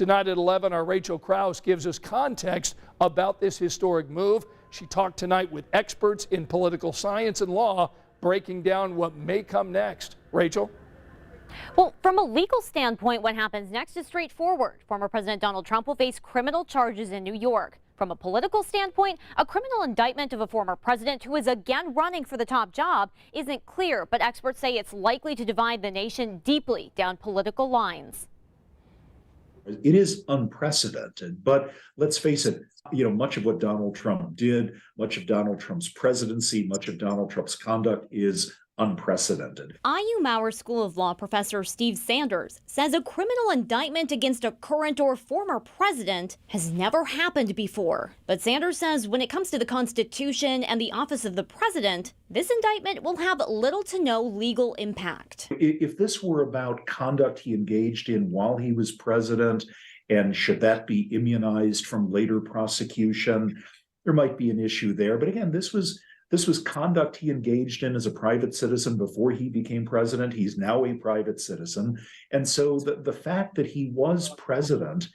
Tonight at 11, our Rachel Krause gives us context about this historic move. She talked tonight with experts in political science and law, breaking down what may come next. Rachel? Well, from a legal standpoint, what happens next is straightforward. Former President Donald Trump will face criminal charges in New York. From a political standpoint, a criminal indictment of a former president who is again running for the top job isn't clear, but experts say it's likely to divide the nation deeply down political lines. It is unprecedented, but let's face it, much of what Donald Trump did, much of Donald Trump's presidency, much of Donald Trump's conduct is unprecedented. IU Maurer School of Law professor Steve Sanders says a criminal indictment against a current or former president has never happened before. But Sanders says when it comes to the Constitution and the office of the president, this indictment will have little to no legal impact. If this were about conduct he engaged in while he was president, and should that be immunized from later prosecution, there might be an issue there. But again, this was conduct he engaged in as a private citizen before he became president. He's now a private citizen. And so the fact that he was president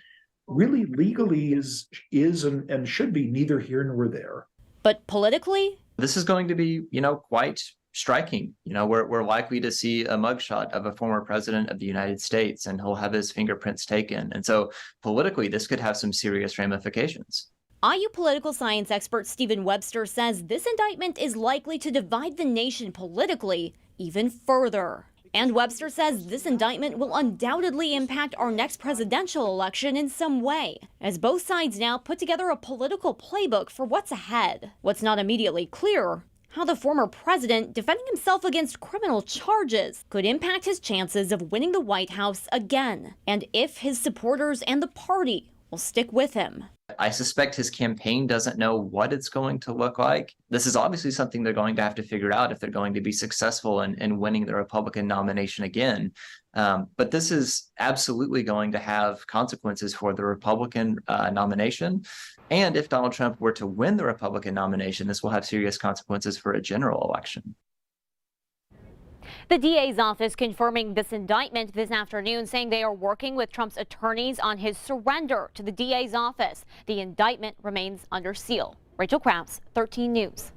really legally is and should be neither here nor there. But politically? This is going to be, quite striking. We're likely to see a mugshot of a former president of the United States, and he'll have his fingerprints taken. And so politically, this could have some serious ramifications. IU political science expert Stephen Webster says this indictment is likely to divide the nation politically even further. And Webster says this indictment will undoubtedly impact our next presidential election in some way, as both sides now put together a political playbook for what's ahead. What's not immediately clear, how the former president defending himself against criminal charges could impact his chances of winning the White House again, and if his supporters and the party will stick with him. I suspect his campaign doesn't know what it's going to look like. This is obviously something they're going to have to figure out if they're going to be successful in winning the Republican nomination again. But this is absolutely going to have consequences for the Republican nomination. And if Donald Trump were to win the Republican nomination, this will have serious consequences for a general election. The DA's office confirming this indictment this afternoon, saying they are working with Trump's attorneys on his surrender to the DA's office. The indictment remains under seal. Rachel Krause, 13 News.